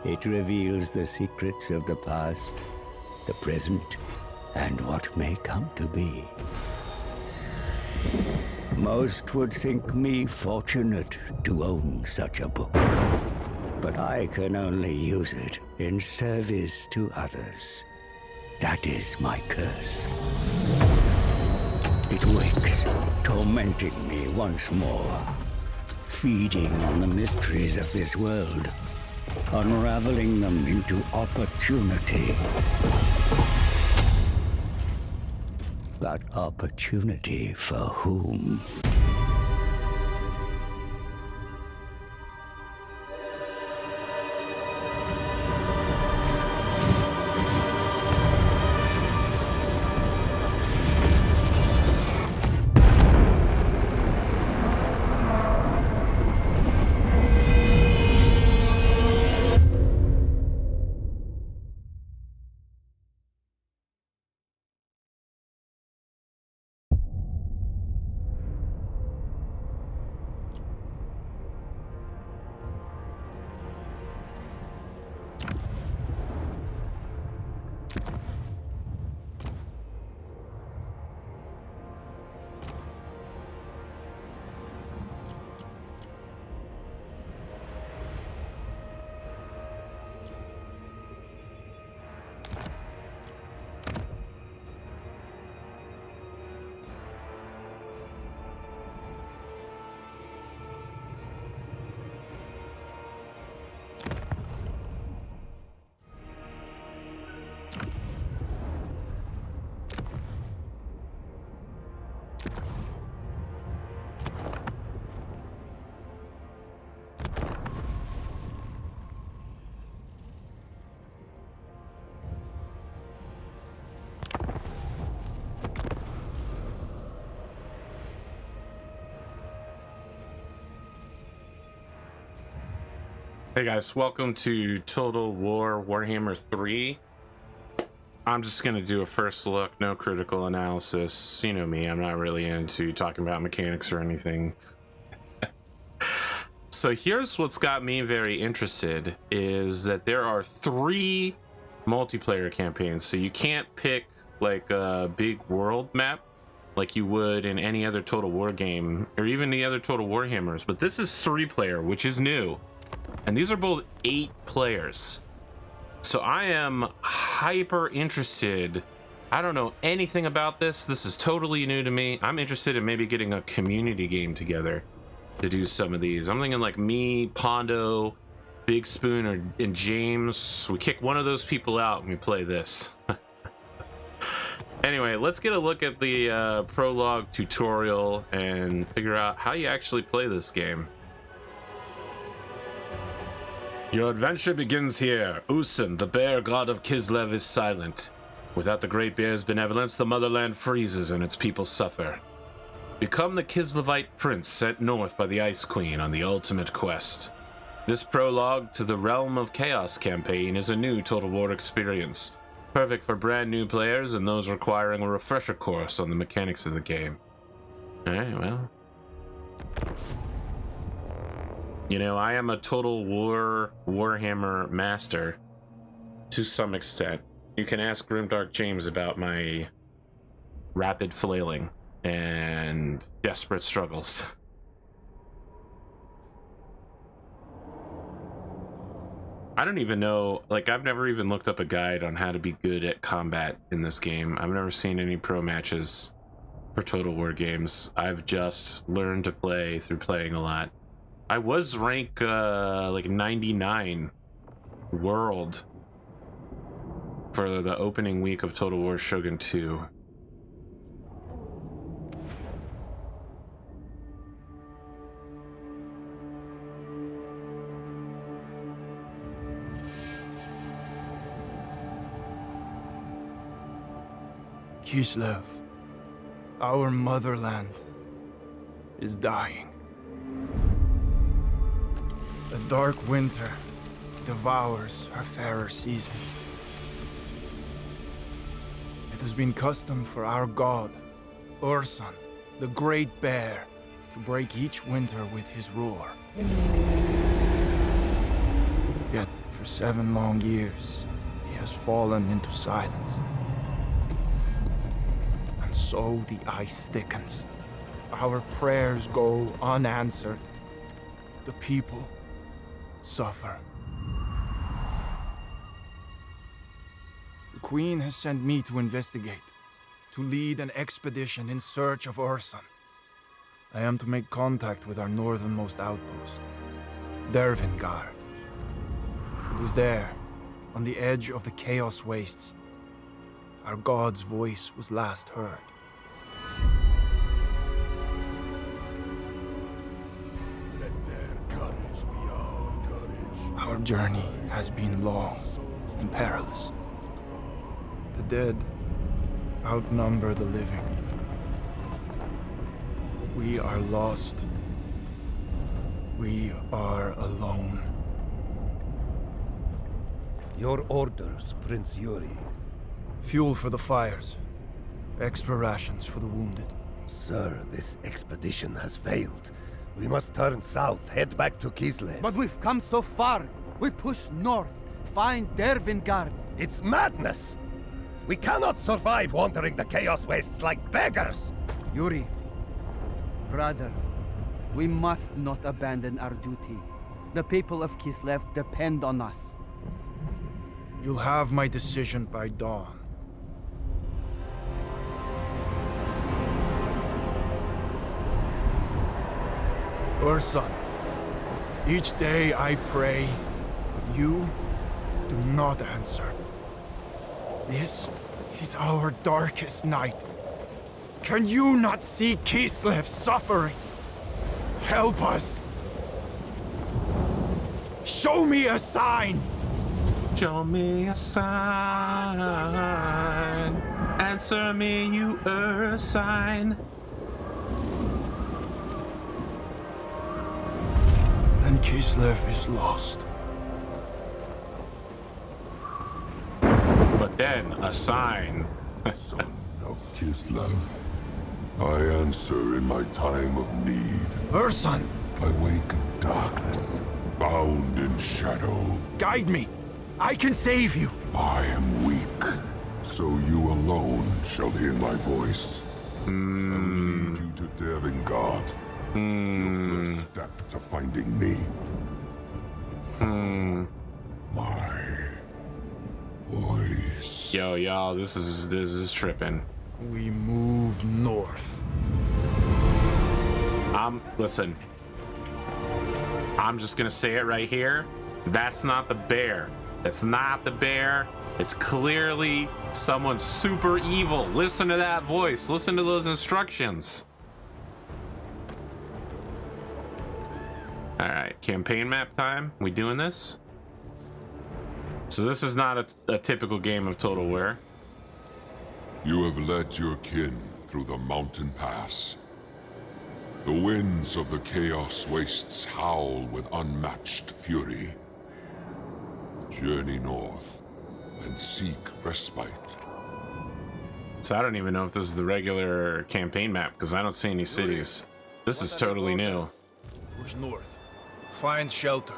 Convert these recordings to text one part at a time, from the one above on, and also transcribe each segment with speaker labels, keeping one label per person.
Speaker 1: It reveals the secrets of the past, the present, and what may come to be. Most would think me fortunate to own such a book, but I can only use it in service to others. That is my curse. It wakes, tormenting me once more, feeding on the mysteries of this world, unraveling them into opportunity. But opportunity for whom?
Speaker 2: Hey guys, welcome to Total War Warhammer 3. I'm just going to do a first look, no critical analysis. You know me, I'm not really into talking about mechanics or anything. So here's what's got me very interested, is that there are 3 multiplayer campaigns. So you can't pick like a big world map like you would in any other Total War game, or even the other Total Warhammers. But this is 3-player, which is new. And these are both 8 players. So I am hyper interested. I don't know anything about this. This is totally new to me. I'm interested in maybe getting a community game together to do some of these. I'm thinking like me, Pondo, Big Spoon, and James. We kick one of those people out and we play this. Anyway, let's get a look at the prologue tutorial and figure out how you actually play this game. Your adventure begins here. Usen, the bear god of Kislev, is silent. Without the Great Bear's benevolence, the motherland freezes and its people suffer. Become the Kislevite prince sent north by the Ice Queen on the ultimate quest. This prologue to the Realm of Chaos campaign is a new Total War experience, perfect for brand new players and those requiring a refresher course on the mechanics of the game. Alright, well. You know, I am a Total War Warhammer master to some extent. You can ask Grimdark James about my rapid flailing and desperate struggles. I don't even know, like, I've never even looked up a guide on how to be good at combat in this game. I've never seen any pro matches for Total War games. I've just learned to play through playing a lot. I was rank like 99 world for the opening week of Total War Shogun 2.
Speaker 3: Kislev, our motherland, is dying. The dark winter devours our fairer seasons. It has been custom for our god, Ursun, the Great Bear, to break each winter with his roar. Yet For 7 long years, he has fallen into silence. And so the ice thickens. Our prayers go unanswered. The people suffer. The Queen has sent me to investigate, to lead an expedition in search of Urson. I am to make contact with our northernmost outpost, Dervingar. It was there, on the edge of the Chaos Wastes, our god's voice was last heard.
Speaker 4: Let their courage be our courage.
Speaker 3: Our journey has been long and perilous. The dead outnumber the living. We are lost. We are alone.
Speaker 4: Your orders, Prince Yuri.
Speaker 3: Fuel for the fires. Extra rations for the wounded.
Speaker 4: Sir, this expedition has failed. We must turn south, head back to Kislev.
Speaker 5: But we've come so far. We push north, find Dervingard.
Speaker 4: It's madness! We cannot survive wandering the Chaos Wastes like beggars!
Speaker 5: Yuri, brother, we must not abandon our duty. The people of Kislev depend on us.
Speaker 3: You'll have my decision by dawn. Urson, each day I pray, but you do not answer. This is our darkest night. Can you not see Kislev suffering? Help us! Show me a sign!
Speaker 2: Show me a sign. Answer me, you sign.
Speaker 3: Then Kislev is lost.
Speaker 2: But then a sign.
Speaker 6: Son of Kislev, I answer in my time of need.
Speaker 3: Urson,
Speaker 6: I wake in darkness, bound in shadow.
Speaker 3: guide me! I can save you!
Speaker 6: I am weak, so you alone shall hear my voice. I will lead you to Dervingard. Your first step to finding me. My voice.
Speaker 2: Yo, y'all, this is tripping.
Speaker 3: We move north.
Speaker 2: Listen. I'm just gonna say it right here. That's not the bear. That's not the bear. It's clearly someone super evil. Listen to that voice. Listen to those instructions. All right, campaign map time. We doing this? So this is not a typical game of Total War.
Speaker 6: You have led your kin through the mountain pass. The winds of the Chaos Wastes howl with unmatched fury. Journey north and seek respite.
Speaker 2: So I don't even know if this is the regular campaign map because I don't see any cities. This is totally new.
Speaker 3: Push north. Find shelter.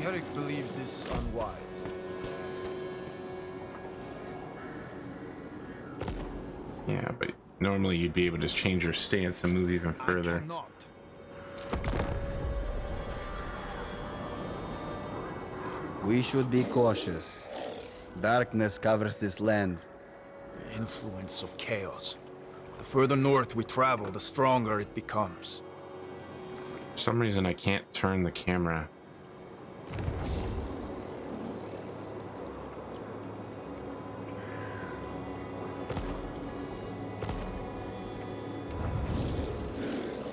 Speaker 3: Garrick believes this unwise.
Speaker 2: Yeah, but normally you'd be able to just change your stance and move even further.
Speaker 3: Not.
Speaker 5: We should be cautious. Darkness covers this land.
Speaker 3: The influence of chaos. The further north we travel, the stronger it becomes.
Speaker 2: For some reason I can't turn the camera.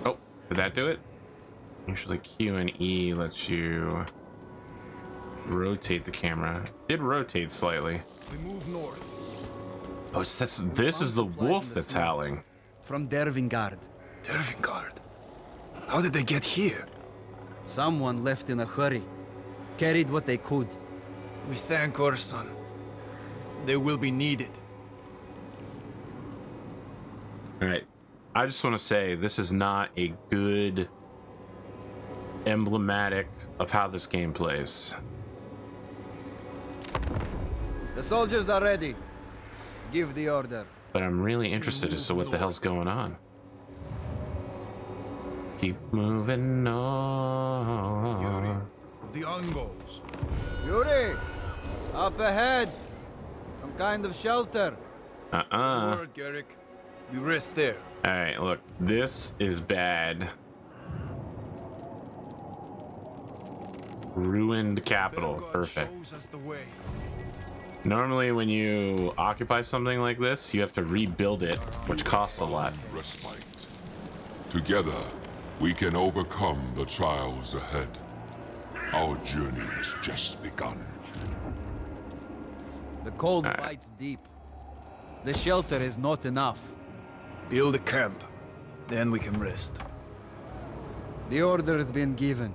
Speaker 2: Oh, did that do it? Usually Q and E lets you rotate the camera. It did rotate slightly.
Speaker 3: We move north.
Speaker 2: Oh, it's this is the wolf that's howling.
Speaker 5: From Dervingard.
Speaker 3: Dervingard. How did they get here?
Speaker 5: Someone left in a hurry. Carried what they could.
Speaker 3: We thank Urson. They will be needed.
Speaker 2: All right, I just want to say this is not a good emblematic of how this game plays.
Speaker 5: The soldiers are ready. Give the order.
Speaker 2: But I'm really interested as to what the hell's going on. Keep moving on.
Speaker 3: Of the Ungols.
Speaker 5: Yuri! Up ahead! Some kind of shelter.
Speaker 3: Word, Garrick. We rest there.
Speaker 2: Alright, look. This is bad. Ruined capital. Perfect.
Speaker 3: Shows us the way.
Speaker 2: Normally when you occupy something like this, you have to rebuild it, which costs a lot.
Speaker 6: Respite. Together, we can overcome the trials ahead. Our journey has just begun.
Speaker 5: The cold bites deep. The shelter is not enough.
Speaker 3: Build a camp. Then we can rest.
Speaker 5: The order has been given.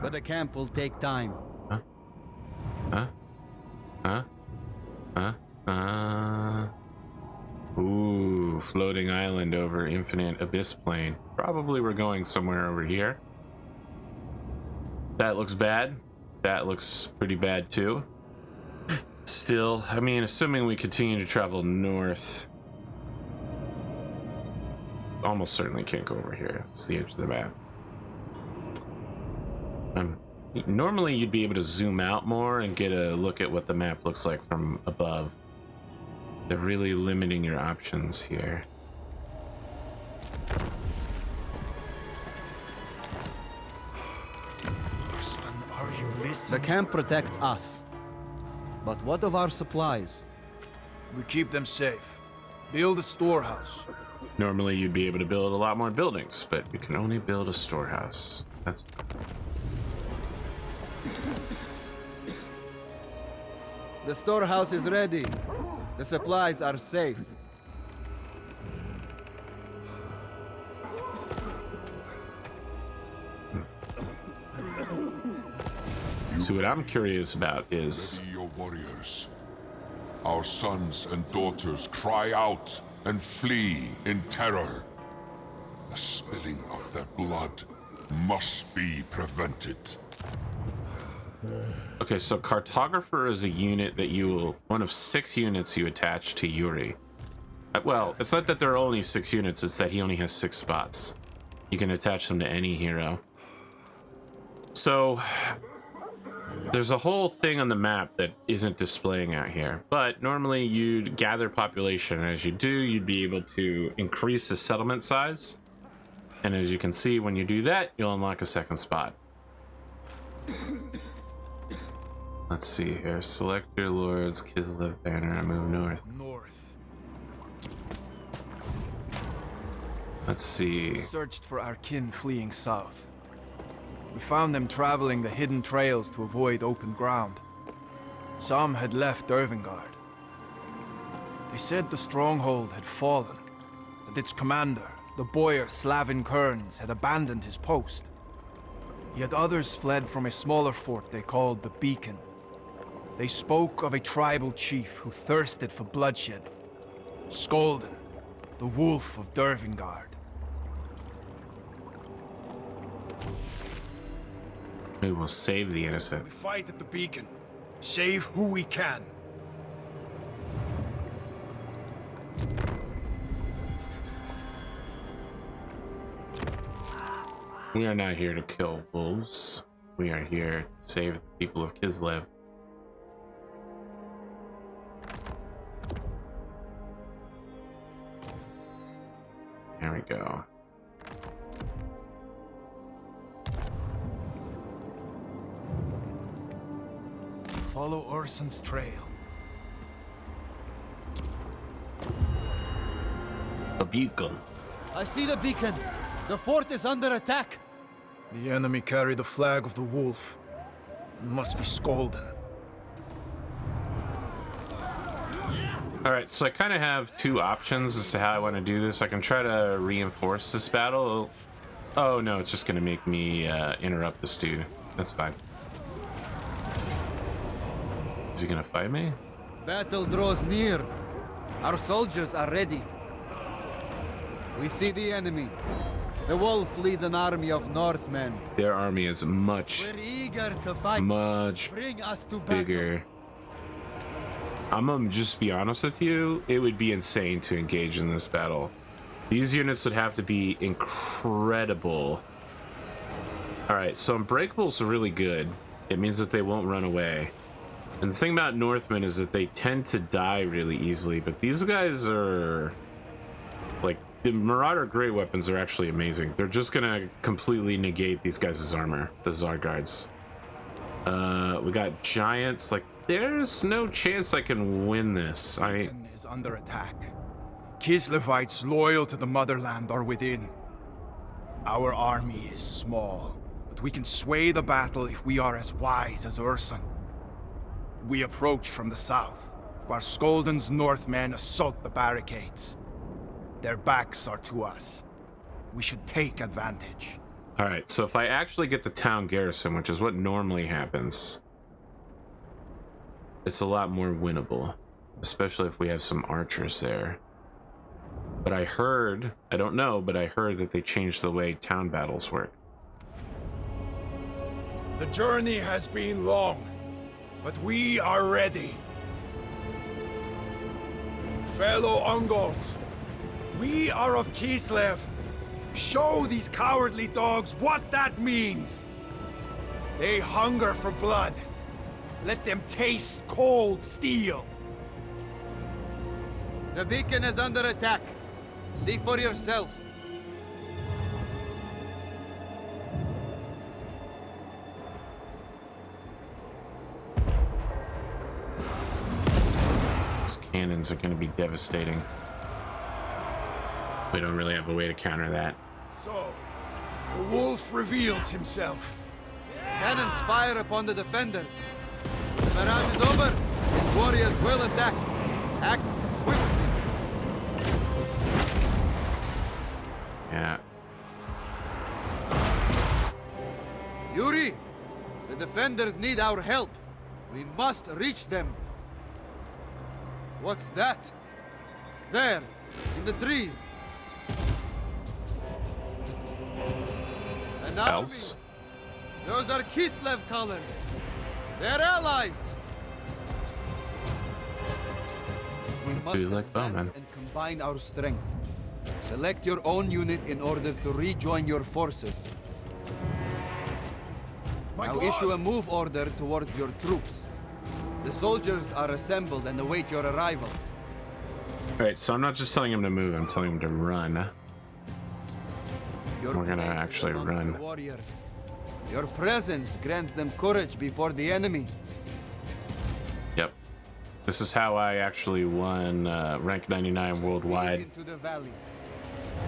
Speaker 5: But the camp will take time.
Speaker 2: Ooh, floating island over infinite abyss plane. Probably we're going somewhere over here. That looks bad. That looks pretty bad too. Still, I mean, assuming we continue to travel north. Almost certainly can't go over here. It's the edge of the map. Normally you'd be able to zoom out more and get a look at what the map looks like from above. They're really limiting your options here.
Speaker 3: Son, are you listening?
Speaker 5: The camp protects us. But what of our supplies?
Speaker 3: We keep them safe. Build a storehouse.
Speaker 2: Normally you'd be able to build a lot more buildings, but you can only build a storehouse. That's
Speaker 5: The storehouse is ready. The supplies are safe.
Speaker 2: so what I'm curious about is
Speaker 6: Be your warriors. Our sons and daughters cry out and flee in terror. The spilling of their blood must be prevented.
Speaker 2: okay, so cartographer is a unit that you will, one of 6 units you attach to Yuri. Well, it's not that there are only 6 units, it's that he only has 6 spots. You can attach them to any hero. So there's a whole thing on the map that isn't displaying out here, but normally you'd gather population. As you do, you'd be able to increase the settlement size, and as you can see, when you do that, you'll unlock a 2nd spot. Let's see here. Select your lords, Kislev banner, and move north.
Speaker 3: North.
Speaker 2: Let's see.
Speaker 3: We searched for our kin fleeing south. We found them traveling the hidden trails to avoid open ground. Some had left Dervingard. They said the stronghold had fallen, that its commander, the boyar Slavin Kearns, had abandoned his post. Yet others fled from a smaller fort they called the Beacon. They spoke of a tribal chief who thirsted for bloodshed. Skolden, the wolf of Dervingard.
Speaker 2: We will save the innocent.
Speaker 3: We fight at the Beacon. Save who we can.
Speaker 2: We are not here to kill wolves. We are here to save the people of Kislev. There we go.
Speaker 3: Follow Urson's trail.
Speaker 2: A beacon.
Speaker 5: I see the beacon. The fort is under attack.
Speaker 3: The enemy carry the flag of the wolf. It must be Skolden.
Speaker 2: Alright, so I kind of have 2 options as to how I want to do this. I can try to reinforce this battle. Oh no, it's just going to make me interrupt this dude. That's fine. Is he going to fight me?
Speaker 5: Battle draws near. Our soldiers are ready. We see the enemy. The wolf leads an army of Northmen.
Speaker 2: Their army is much
Speaker 5: We're eager to fight. Bring us to battle.
Speaker 2: bigger. I'm gonna just be honest with you, it would be insane to engage in this battle. These units would have to be incredible. Alright, so Unbreakables are really good. It means that they won't run away. And the thing about Northmen is that they tend to die really easily, but these guys are... like, the Marauder Great Weapons are actually amazing. They're just gonna completely negate these guys' armor, the Zargards. We got Giants, like, there's no chance I can win this.
Speaker 3: Britain is under attack. Kislevites loyal to the motherland are within. Our army is small, but we can sway the battle if we are as wise as Urson. We approach from the south, while Skolden's Northmen assault the barricades. Their backs are to us. We should take advantage.
Speaker 2: Alright, so if I actually get the town garrison, which is what normally happens, it's a lot more winnable, especially if we have some archers there. But I heard, I don't know, but I heard that they changed the way town battles work.
Speaker 3: The journey has been long, but we are ready. Fellow Ungolids, we are of Kislev. Show these cowardly dogs what that means. They hunger for blood. Let them taste cold steel.
Speaker 5: The beacon is under attack. See for yourself.
Speaker 2: These cannons are going to be devastating. We don't really have a way to counter that.
Speaker 3: So, the wolf reveals himself.
Speaker 5: Cannons fire upon the defenders. When the barrage is over, his warriors will attack. Act swiftly.
Speaker 2: Yeah.
Speaker 5: Yuri, the defenders need our help. We must reach them. What's that? There, in the trees. An army.
Speaker 2: Elves?
Speaker 5: Those are Kislev colors. They're allies. We must
Speaker 2: Do like
Speaker 5: advance
Speaker 2: bowmen.
Speaker 5: and combine our strength. Select your own unit in order to rejoin your forces. Now issue a move order towards your troops. The soldiers are assembled and await your arrival.
Speaker 2: Alright, so I'm not just telling him to move, I'm telling him to run.
Speaker 5: Your
Speaker 2: We're gonna
Speaker 5: place is
Speaker 2: actually
Speaker 5: amongst
Speaker 2: run.
Speaker 5: the warriors. Your presence grants them courage before the enemy.
Speaker 2: Yep. This is how I actually won rank 99
Speaker 5: Feed
Speaker 2: worldwide.
Speaker 5: into the valley.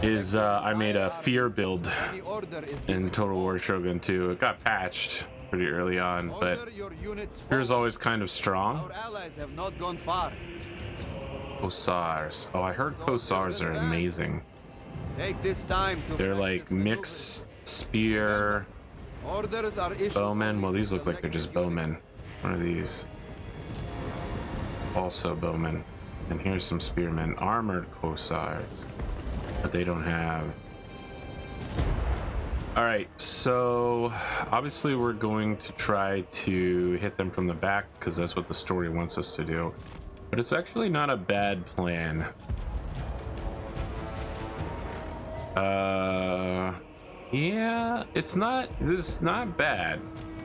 Speaker 2: Is I made a fear build
Speaker 5: Any order is
Speaker 2: in
Speaker 5: given.
Speaker 2: Total War Shogun 2. It got patched pretty early on, but
Speaker 5: Order your units
Speaker 2: fear's
Speaker 5: forward.
Speaker 2: always kind of strong.
Speaker 5: Our allies have not gone far.
Speaker 2: Kossars. Oh, I heard Kossars are amazing.
Speaker 5: Take this time to
Speaker 2: They're
Speaker 5: practice
Speaker 2: like
Speaker 5: maneuvering.
Speaker 2: mixed spear
Speaker 5: Orders are issued
Speaker 2: bowmen.
Speaker 5: only
Speaker 2: Well,
Speaker 5: to
Speaker 2: these look like they're just
Speaker 5: selected
Speaker 2: bowmen.
Speaker 5: units.
Speaker 2: What are these? Also bowmen. And here's some spearmen. Armored Kossars. But they don't have. Alright, so obviously we're going to try to hit them from the back because that's what the story wants us to do. But it's actually not a bad plan. Yeah, it's not, this is not bad,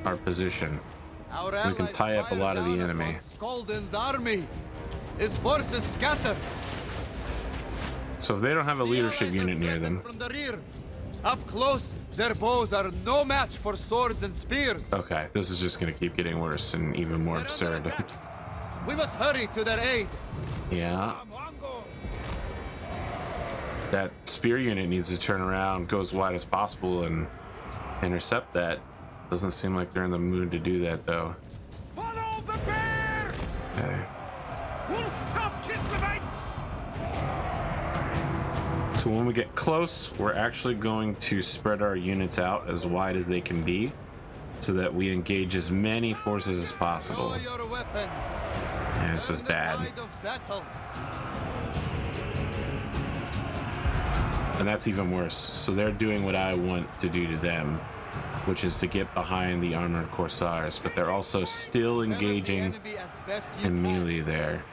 Speaker 2: our position.
Speaker 5: Our
Speaker 2: We can
Speaker 5: allies
Speaker 2: tie up a
Speaker 5: fire
Speaker 2: lot of the
Speaker 5: down
Speaker 2: enemy.
Speaker 5: upon Skolden's army. His forces scattered.
Speaker 2: So if they don't have a
Speaker 5: The
Speaker 2: leadership
Speaker 5: allies
Speaker 2: unit
Speaker 5: have
Speaker 2: near
Speaker 5: threatened
Speaker 2: them,
Speaker 5: From the rear. Up close, their bows are no match for swords and spears.
Speaker 2: okay, this is just gonna keep getting worse and even more
Speaker 5: They're under
Speaker 2: absurd.
Speaker 5: attack. We must hurry to their aid.
Speaker 2: Yeah, that spear unit needs to turn around, go as wide as possible, and intercept that. Doesn't seem like they're in the mood to do that, though.
Speaker 7: Follow the bear!
Speaker 2: Okay.
Speaker 7: Wolf tough Kislevites!
Speaker 2: So when we get close, we're actually going to spread our units out as wide as they can be, so that we engage as many forces as possible.
Speaker 5: Draw your weapons.
Speaker 2: Yeah, this is
Speaker 5: Turn the
Speaker 2: bad.
Speaker 5: tide of battle.
Speaker 2: And that's even worse. So they're doing what I want to do to them, which is to get behind the armored corsairs, but they're also still engaging in melee there,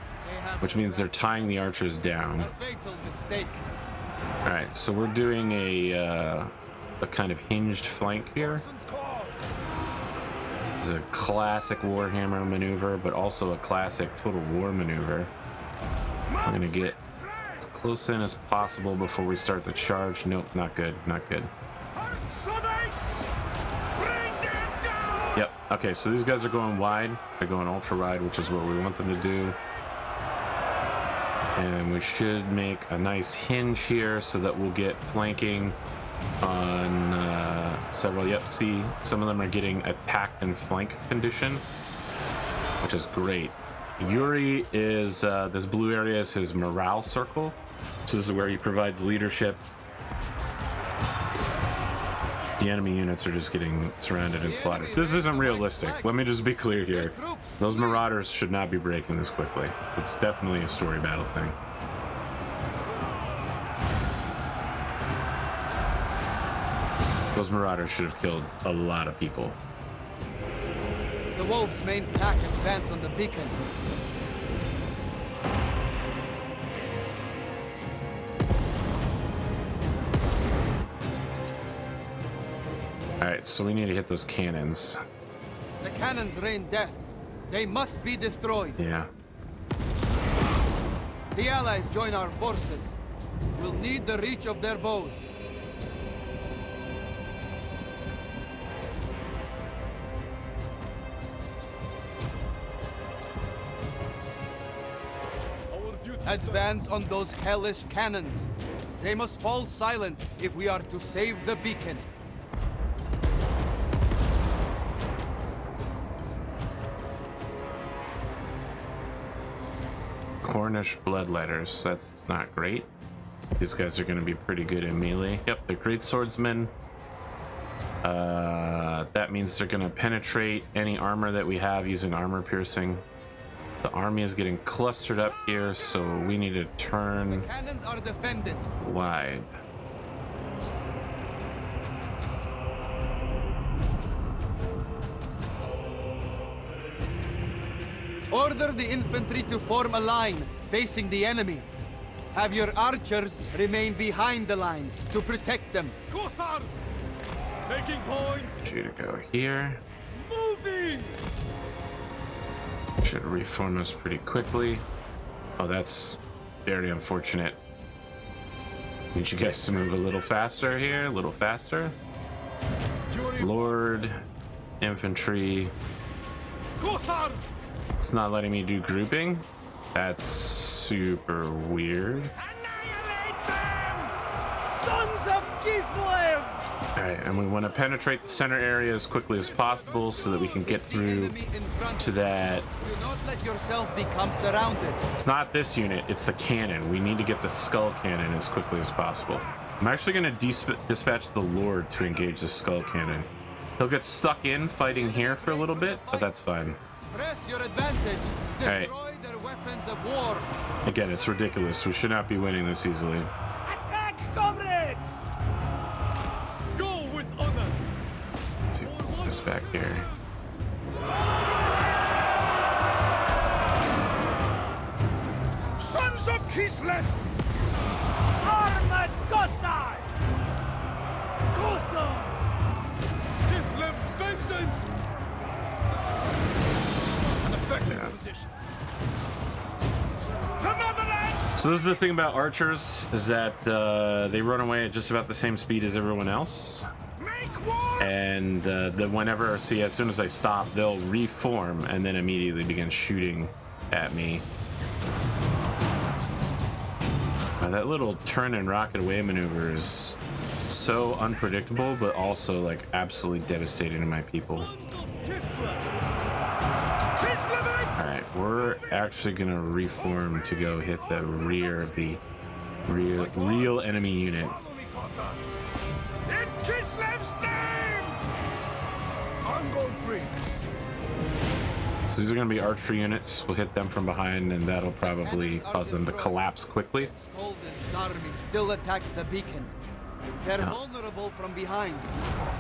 Speaker 2: which means they're tying the archers down. All right, so we're doing a kind of hinged flank here. This is a classic Warhammer maneuver, but also a classic Total War maneuver. I'm gonna get as close in as possible before we start the charge. Nope, not good, not good. Yep, okay, so these guys are going wide. They're going ultra wide, which is what we want them to do. And we should make a nice hinge here so that we'll get flanking on several. Yep, see, some of them are getting attacked and flank condition, which is great. Yuri is, this blue area is his morale circle. So this is where he provides leadership. The enemy units are just getting surrounded and slaughtered. This isn't realistic. Let me just be clear here. Those marauders should not be breaking this quickly. It's definitely a story battle thing. Those marauders should have killed a lot of people.
Speaker 5: The wolves' main pack advance on the beacon.
Speaker 2: Alright, so we need to hit those cannons.
Speaker 5: The cannons rain death. They must be destroyed.
Speaker 2: Yeah.
Speaker 5: The allies join our forces. We'll need the reach of their bows. Advance on those hellish cannons. They must fall silent if we are to save the beacon.
Speaker 2: Cornish bloodletters. That's not great. These guys are going to be pretty good in melee. Yep, they're great swordsmen. That means they're going to penetrate any armor that we have using armor piercing. The army is getting clustered up here, so we need to turn
Speaker 5: The cannons are defended.
Speaker 2: wide.
Speaker 5: Order the infantry to form a line facing the enemy. Have your archers remain behind the line to protect them.
Speaker 7: Corsairs! Taking point!
Speaker 2: You to go here.
Speaker 7: Moving!
Speaker 2: Should reform us pretty quickly. Oh, that's very unfortunate. Need you guys to move a little faster here, a little faster. Lord, infantry.
Speaker 7: Corsairs!
Speaker 2: It's not letting me do grouping. That's super weird.
Speaker 7: Annihilate them! Sons of Kislev!
Speaker 2: Alright, and we want to penetrate the center area as quickly as possible so that we can get through to that.
Speaker 5: Do not let yourself become surrounded.
Speaker 2: It's not this unit, it's the cannon. We need to get the skull cannon as quickly as possible. I'm actually going to dispatch the Lord to engage the skull cannon. He'll get stuck in fighting here for a little bit, but that's fine.
Speaker 5: Press your advantage.
Speaker 2: Alright.
Speaker 5: Destroy their weapons of war.
Speaker 2: Again, it's ridiculous. We should not be winning this easily.
Speaker 7: Attack, comrades! Go with honor!
Speaker 2: Let's see this back here.
Speaker 7: Sons of Kislev! Armored Cossars! Cossars! Kislev's vengeance! An effective position. The motherland!
Speaker 2: So this is the thing about archers, is that they run away at just about the same speed as everyone else.
Speaker 7: Make war!
Speaker 2: And then whenever, see, as soon as I stop, they'll reform and then immediately begin shooting at me. That little turn and rocket away maneuver is so unpredictable, but also like absolutely devastating to my people. Alright, we're actually gonna reform to go hit the rear of the real enemy unit.
Speaker 7: In Kislev's name! Angol Prince!
Speaker 2: So these are going to be archery units. We'll hit them from behind, and that'll probably cause them to collapse quickly.
Speaker 5: Golden's army still attacks the beacon. They're vulnerable from behind.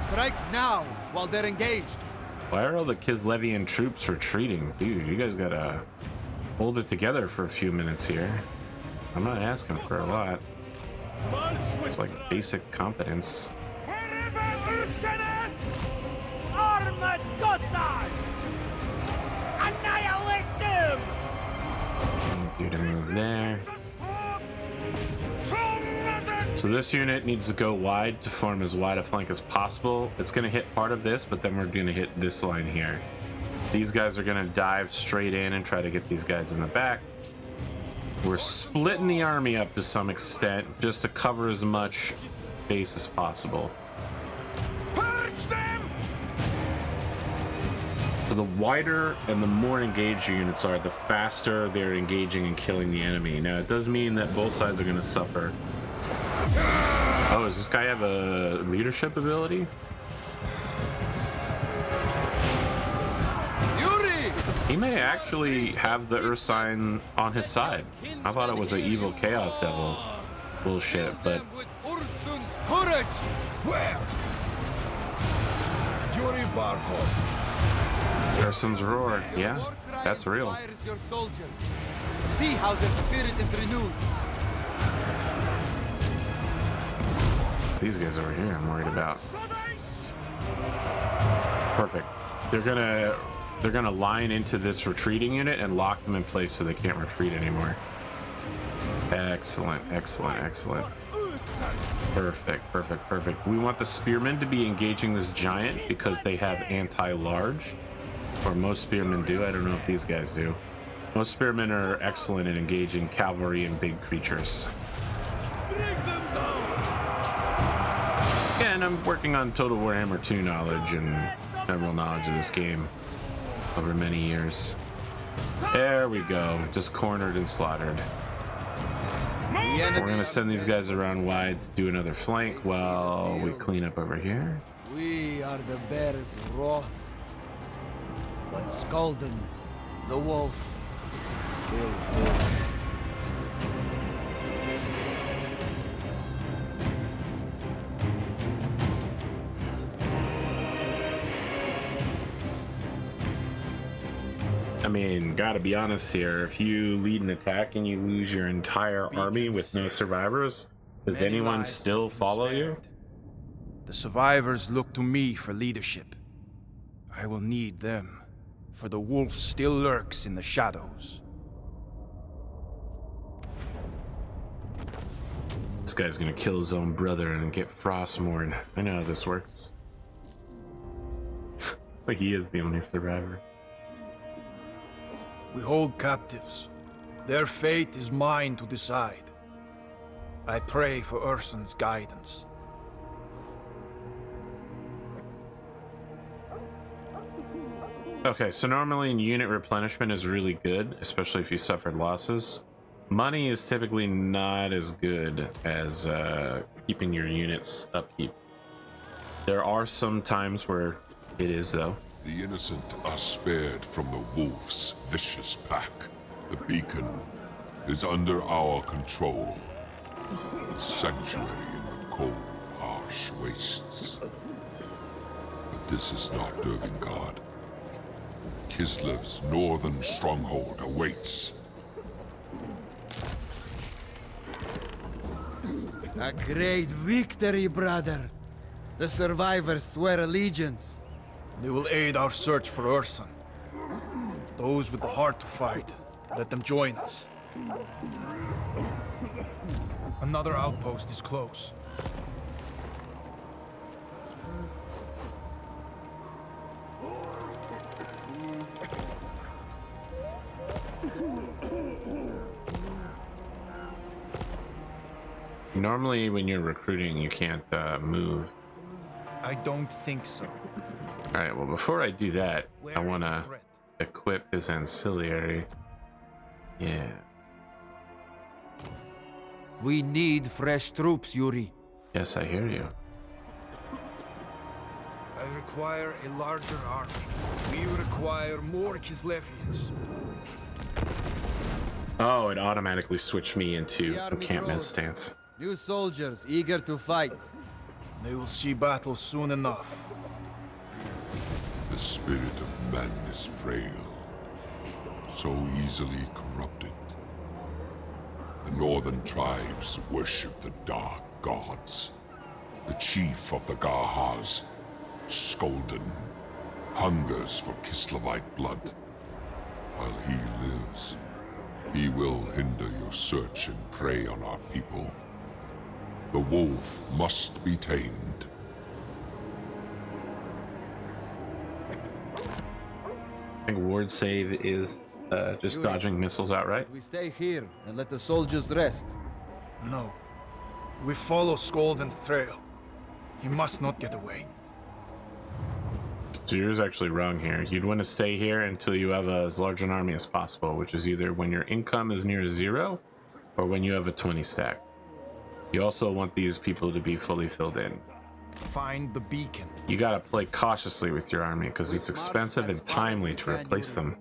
Speaker 5: Strike now while they're engaged.
Speaker 2: Why are all the Kislevian troops retreating? Dude, you guys gotta hold it together for a few minutes here. I'm not asking for a lot. It's like basic competence.
Speaker 7: Wherever Urson asks, armored Gothars! Annihilate them!
Speaker 2: You to move there. So this unit needs to go wide to form as wide a flank as possible. It's going to hit part of this, but then we're going to hit this line here. These guys are going to dive straight in and try to get these guys in the back. We're splitting the army up to some extent just to cover as much base as possible.
Speaker 7: Purge them!
Speaker 2: So the wider and the more engaged your units are, the faster they're engaging and killing the enemy. Now, it does mean that both sides are going to suffer. Oh, does this guy have a leadership ability?
Speaker 5: Yuri!
Speaker 2: He may actually have the Ursine on his side. I thought it was an evil chaos devil bullshit, but
Speaker 5: With Ursun's courage!
Speaker 7: Where? Yuri Barkov.
Speaker 2: Ursun's roar. Yeah,
Speaker 5: War cry
Speaker 2: that's real.
Speaker 5: inspires your soldiers. See how their spirit is renewed.
Speaker 2: It's these guys over here I'm worried about. Perfect. They're gonna line into this retreating unit and lock them in place so they can't retreat anymore. Excellent, excellent, excellent. Perfect, perfect, perfect. We want the spearmen to be engaging this giant because they have anti-large, or most spearmen do. I don't know if these guys do. Most spearmen are excellent at engaging cavalry and big creatures. Yeah, and I'm working on Total Warhammer 2 knowledge and general knowledge of this game over many years. There we go, just cornered and slaughtered. We're gonna send these guys around wide to do another flank while we clean up over here.
Speaker 5: We are the bear's wrath. But Skalden, the wolf, will fall.
Speaker 2: I mean, gotta be honest here, if you lead an attack and you lose your entire army with no survivors, does
Speaker 3: Many
Speaker 2: anyone
Speaker 3: lives
Speaker 2: still
Speaker 3: have been
Speaker 2: follow you?
Speaker 3: spared. The survivors look to me for leadership. I will need them, for the wolf still lurks in the shadows.
Speaker 2: This guy's gonna kill his own brother and get Frostmourne. I know how this works. Like he is the only survivor.
Speaker 3: We hold captives. Their fate is mine to decide. I pray for Ursun's guidance.
Speaker 2: Okay, so normally unit replenishment is really good, especially if you suffered losses. Money is typically not as good as keeping your units upkeep. There are some times where it is, though.
Speaker 6: The innocent are spared from the wolf's vicious pack. The beacon is under our control. A sanctuary in the cold, harsh wastes. But this is not Dervingard. Kislev's northern stronghold awaits.
Speaker 5: A great victory, brother. The survivors swear allegiance.
Speaker 3: They will aid our search for Ursun. Those with the heart to fight, let them join us. Another outpost is close.
Speaker 2: Normally when you're recruiting, you can't move.
Speaker 3: I don't think so.
Speaker 2: All right, well, before I do that,
Speaker 3: Where
Speaker 2: I
Speaker 3: is
Speaker 2: want
Speaker 3: the
Speaker 2: to
Speaker 3: threat?
Speaker 2: equip his ancillary. Yeah.
Speaker 5: We need fresh troops, Yuri.
Speaker 2: Yes, I hear you.
Speaker 3: I require a larger army. We require more Kislevians.
Speaker 2: Oh, it automatically switched me into
Speaker 5: The army
Speaker 2: encampment
Speaker 5: grows.
Speaker 2: stance.
Speaker 5: New soldiers eager to fight.
Speaker 3: They will see battle soon enough.
Speaker 6: The spirit of man is frail, so easily corrupted. The northern tribes worship the dark gods. The chief of the Gahas, Skolden, hungers for Kislevite blood. While he lives, he will hinder your search and prey on our people. The wolf must be tamed.
Speaker 2: I think ward save is just dodging missiles outright.
Speaker 5: We stay here and let the soldiers rest.
Speaker 3: No. We follow Skolden's trail. He must not get away.
Speaker 2: So yours actually wrong here. You'd want to stay here until you have as large an army as possible, which is either when your income is near 0 or when you have a 20 stack. You also want these people to be fully filled in.
Speaker 3: Find the beacon.
Speaker 2: You gotta play cautiously with your army because it's expensive and timely to replace them.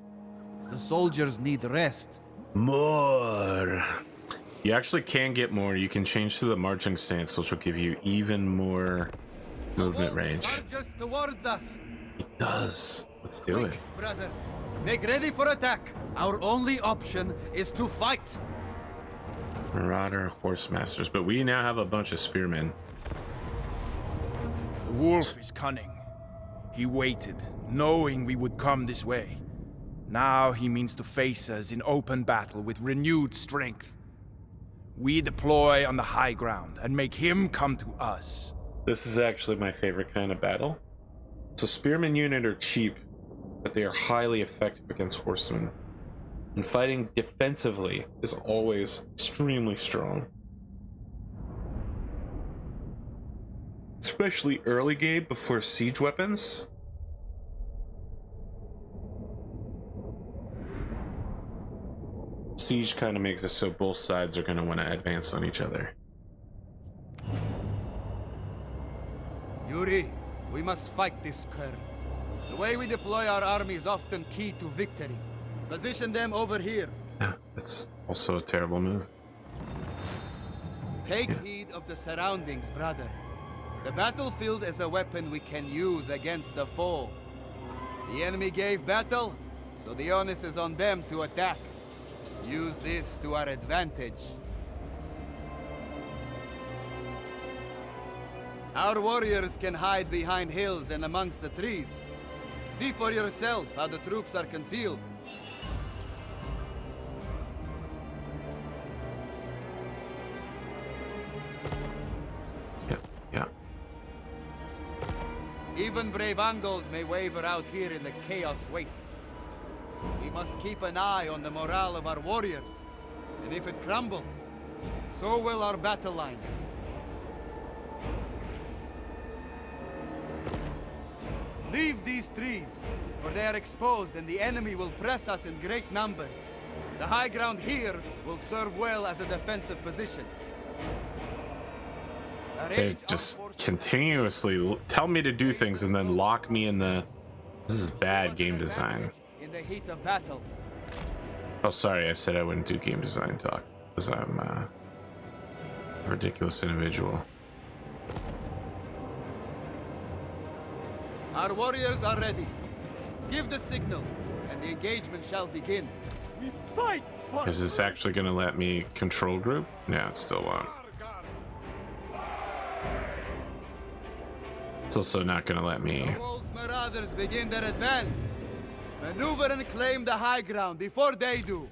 Speaker 5: The soldiers need rest.
Speaker 2: More. You actually can get more. You can change to the marching stance, which will give you even more movement range.
Speaker 5: Chargers towards us.
Speaker 2: It does. Let's do it.
Speaker 5: Brother, make ready for attack. Our only option is to fight.
Speaker 2: Marauder, horse masters, but we now have a bunch of spearmen.
Speaker 3: The wolf is cunning. He waited, knowing we would come this way. Now he means to face us in open battle with renewed strength. We deploy on the high ground and make him come to us.
Speaker 2: This is actually my favorite kind of battle. So spearmen unit are cheap, but they are highly effective against horsemen. And fighting defensively is always extremely strong. Especially early game before siege weapons. Siege kind of makes it so both sides are going to want to advance on each other.
Speaker 5: Yuri, we must fight this cur. The way we deploy our army is often key to victory. Position them over here.
Speaker 2: Yeah, it's also a terrible move.
Speaker 5: Take heed of the surroundings, brother. The battlefield is a weapon we can use against the foe. The enemy gave battle, so the onus is on them to attack. Use this to our advantage. Our warriors can hide behind hills and amongst the trees. See for yourself how the troops are concealed.
Speaker 2: Yeah.
Speaker 5: Even brave Angles may waver out here in the chaos wastes. We must keep an eye on the morale of our warriors. And if it crumbles, so will our battle lines. Leave these trees, for they are exposed and the enemy will press us in great numbers. The high ground here will serve well as a defensive position.
Speaker 2: They just continuously tell me to do things and then lock me in the... This is bad game design.
Speaker 5: In the heat of battle.
Speaker 2: Oh, sorry, I said I wouldn't do game design talk because I'm a ridiculous individual.
Speaker 5: Our warriors are ready. Give the signal, and the engagement shall begin.
Speaker 7: We fight for
Speaker 2: Is this actually going to let me control group? No, it still won't. It's also not going to let me...
Speaker 5: The wolves' marauders begin their advance. Maneuver and claim the high ground before they do.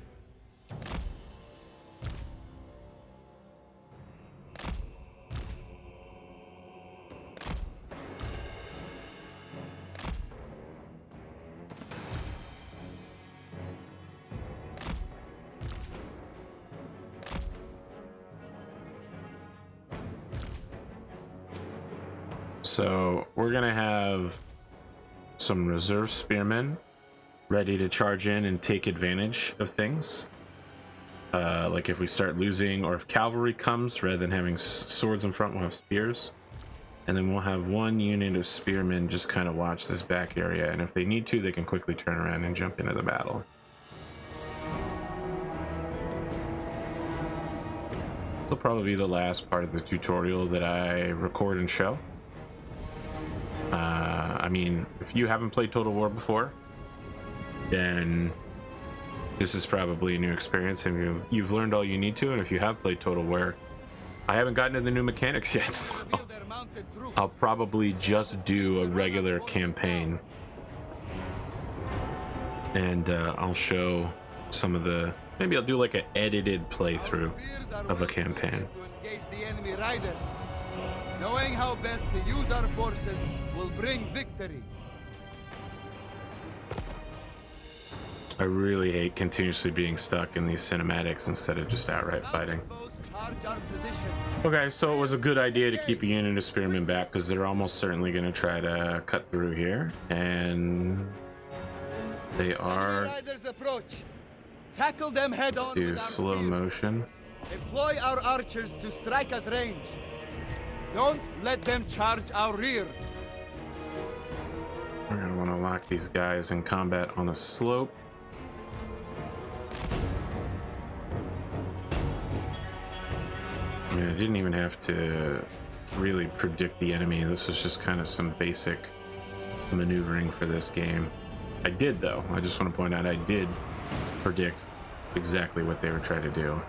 Speaker 2: So we're going to have some reserve spearmen ready to charge in and take advantage of things. Like if we start losing, or if cavalry comes, rather than having swords in front, we'll have spears. And then we'll have one unit of spearmen just kind of watch this back area, and if they need to, they can quickly turn around and jump into the battle. This will probably be the last part of the tutorial that I record and show. I mean, if you haven't played Total War before, then this is probably a new experience, and you've learned all you need to. And if you have played Total War, I haven't gotten to the new mechanics yet, so I'll probably just do a regular campaign, and I'll show some of the, maybe I'll do like an edited playthrough of a campaign.
Speaker 5: Knowing how best to use our forces will bring victory.
Speaker 2: I really hate continuously being stuck in these cinematics instead of just outright fighting. Okay, so it was a good idea to keep a unit of spearmen back because they're almost certainly going to try to cut through here, and they are.
Speaker 5: Tackle them head on.
Speaker 2: Let's do slow motion.
Speaker 5: Employ our archers to strike at range. Don't let them charge our rear.
Speaker 2: We're going to want to lock these guys in combat on a slope. I mean, I didn't even have to really predict the enemy. This was just kind of some basic maneuvering for this game. I did, though. I just want to point out I did predict exactly what they were trying to do.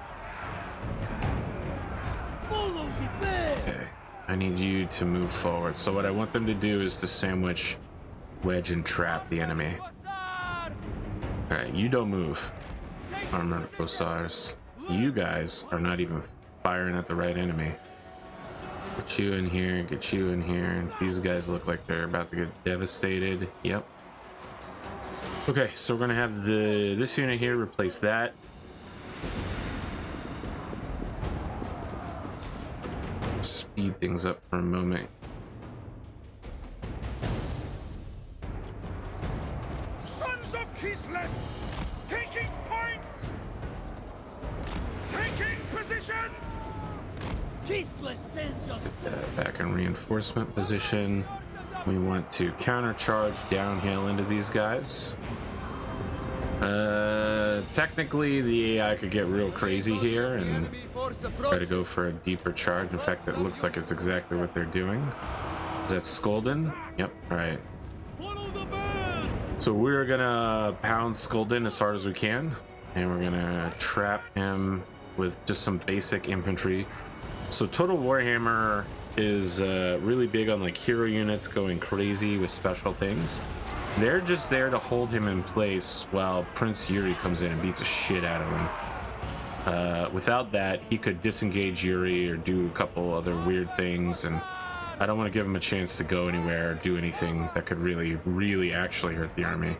Speaker 2: Okay, I need you to move forward. So what I want them to do is to sandwich, wedge, and trap the enemy. Alright, you don't move. Armored Hussars. You guys are not even firing at the right enemy. Get you in here, get you in here. These guys look like they're about to get devastated. Yep. Okay, so we're gonna have this unit here replace that. Speed things up for a moment.
Speaker 7: Sons of Kislev, taking points, taking position. Kislev sends us
Speaker 2: Back in reinforcement position. We want to countercharge downhill into these guys. Technically, the AI could get real crazy here and try to go for a deeper charge. In fact, it looks like it's exactly what they're doing. That's Skolden. Yep, alright. So we're gonna pound Skolden as hard as we can, and we're gonna trap him with just some basic infantry. So Total Warhammer is really big on like hero units going crazy with special things. They're just there to hold him in place while Prince Yuri comes in and beats the shit out of him. Without that, he could disengage Yuri or do a couple other weird things, and I don't want to give him a chance to go anywhere or do anything that could really actually hurt the army.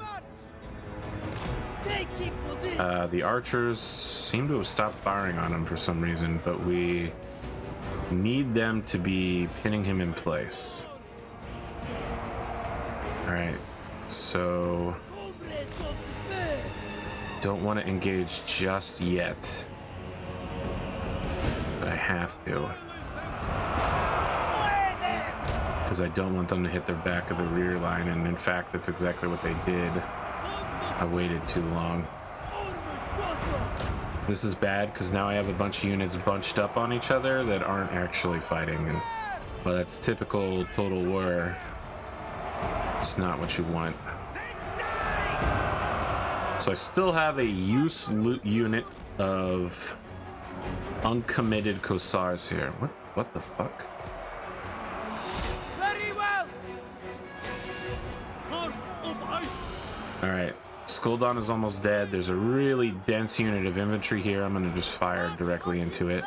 Speaker 2: The archers seem to have stopped firing on him for some reason, but we need them to be pinning him in place. Alright, so don't want to engage just yet, but I have to, because I don't want them to hit the back of the rear line, and in fact that's exactly what they did. I waited too long. This is bad because now I have a bunch of units bunched up on each other that aren't actually fighting, and well, that's typical Total War. It's not what you want. So I still have a use unit of uncommitted Hussars here. What the fuck?
Speaker 5: Very well.
Speaker 2: All right. Skolden is almost dead. There's a really dense unit of infantry here. I'm going to just fire directly into it.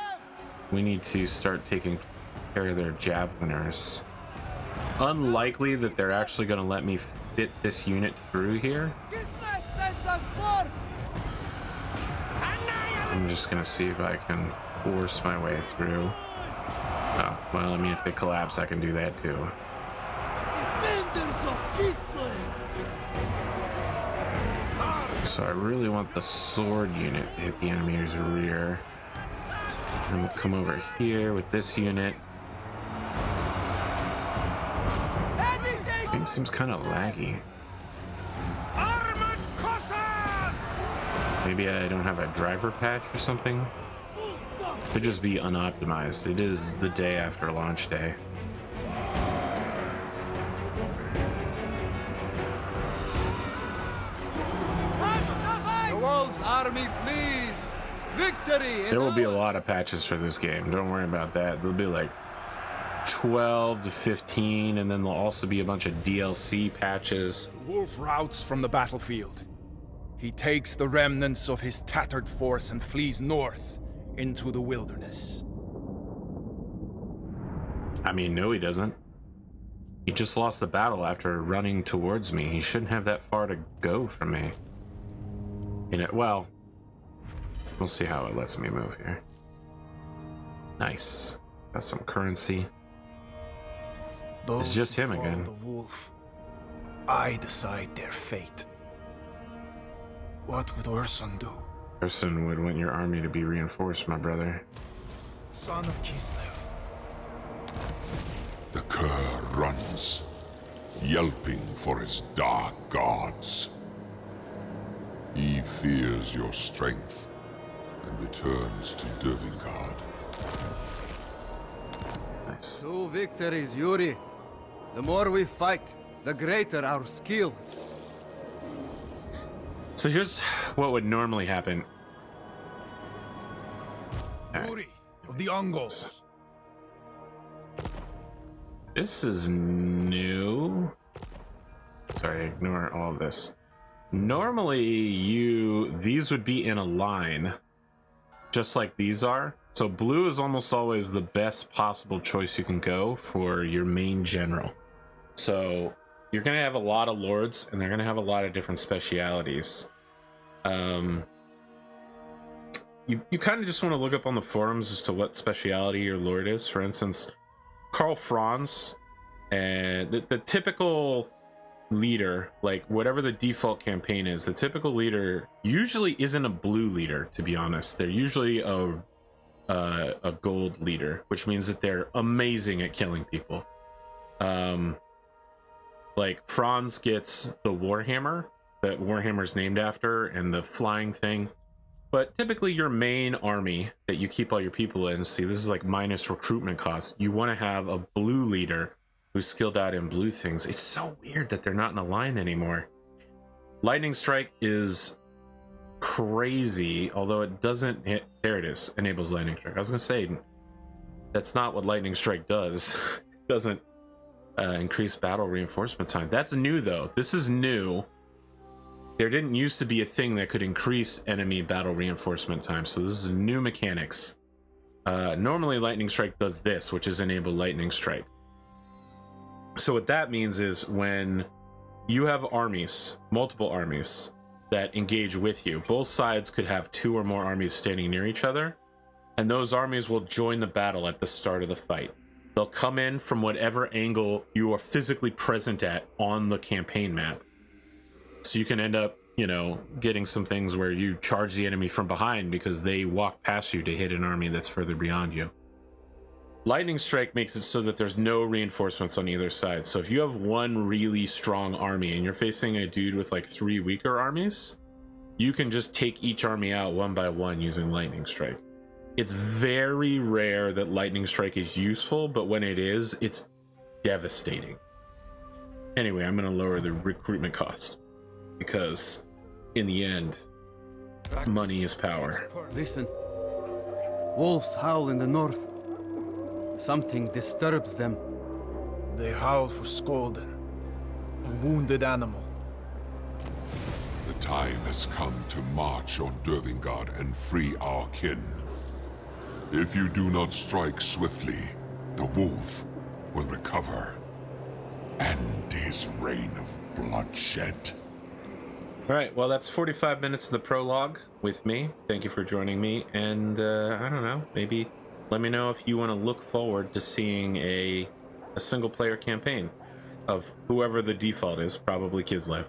Speaker 2: We need to start taking care of their javeliners. Unlikely that they're actually going to let me fit this unit through here. I'm just going to see if I can force my way through. Oh, well, I mean, if they collapse, I can do that too. So I really want the sword unit to hit the enemy's rear. And we'll come over here with this unit. Game seems kind of laggy.
Speaker 7: Armored Cossars!
Speaker 2: Maybe I don't have a driver patch or something. Could just be unoptimized. It is the day after launch day.
Speaker 5: The wolves' army flees! Victory!
Speaker 2: There will be a lot of patches for this game. Don't worry about that. There'll be like 12 to 15, and then there'll also be a bunch of DLC patches.
Speaker 3: The wolf routs from the battlefield. He takes the remnants of his tattered force and flees north into the wilderness.
Speaker 2: I mean, no, he doesn't. He just lost the battle after running towards me. He shouldn't have that far to go from me. Well, we'll see how it lets me move here. Nice. Got some currency.
Speaker 3: Those
Speaker 2: It's just him
Speaker 3: who follow
Speaker 2: again.
Speaker 3: The wolf. I decide their fate. What would Urson do?
Speaker 2: Urson would want your army to be reinforced, my brother.
Speaker 3: Son of Kislev.
Speaker 6: The cur runs, yelping for his dark gods. He fears your strength and returns to Dervingard.
Speaker 2: Nice.
Speaker 5: 2 victories, Yuri. The more we fight, the greater our skill.
Speaker 2: So here's what would normally happen.
Speaker 3: Yuri of the Ungols.
Speaker 2: This is new. Sorry, ignore all of this. Normally, these would be in a line, just like these are. So blue is almost always the best possible choice you can go for your main general. So you're gonna have a lot of lords, and they're gonna have a lot of different specialities. You kind of just want to look up on the forums as to what speciality your lord is. For instance, Karl Franz, and the typical leader, like whatever the default campaign is, the typical leader usually isn't a blue leader, to be honest. They're usually a gold leader, which means that they're amazing at killing people. Like Franz gets the Warhammer that Warhammer's named after, and the flying thing. But typically your main army that you keep all your people in, see, this is like minus recruitment cost. You want to have a blue leader who's skilled out in blue things. It's so weird that they're not in a line anymore. Lightning Strike is crazy, although it doesn't hit. There it is, enables Lightning Strike. I was gonna say, that's not what Lightning Strike does. It doesn't increase battle reinforcement time. That's new though. This is new. There didn't used to be a thing that could increase enemy battle reinforcement time, so this is new mechanics. Normally Lightning Strike does this, which is enable Lightning Strike. So what that means is when you have armies, multiple armies, that engage with you, both sides could have 2 or more armies standing near each other, and those armies will join the battle at the start of the fight. They'll come in from whatever angle you are physically present at on the campaign map. So you can end up, you know, getting some things where you charge the enemy from behind because they walk past you to hit an army that's further beyond you. Lightning Strike makes it so that there's no reinforcements on either side. So if you have one really strong army and you're facing a dude with like 3 weaker armies, you can just take each army out one by one using Lightning Strike. It's very rare that Lightning Strike is useful, but when it is, it's devastating. Anyway, I'm going to lower the recruitment cost, because in the end, money is power.
Speaker 5: Listen. Wolves howl in the north. Something disturbs them.
Speaker 3: They howl for Skolden, a wounded animal.
Speaker 6: The time has come to march on Dervingard and free our kin. If you do not strike swiftly, the wolf will recover. End his reign of bloodshed.
Speaker 2: All right, well, that's 45 minutes of the prologue with me. Thank you for joining me, and I don't know, maybe let me know if you want to look forward to seeing a single-player campaign of whoever the default is, probably Kislev.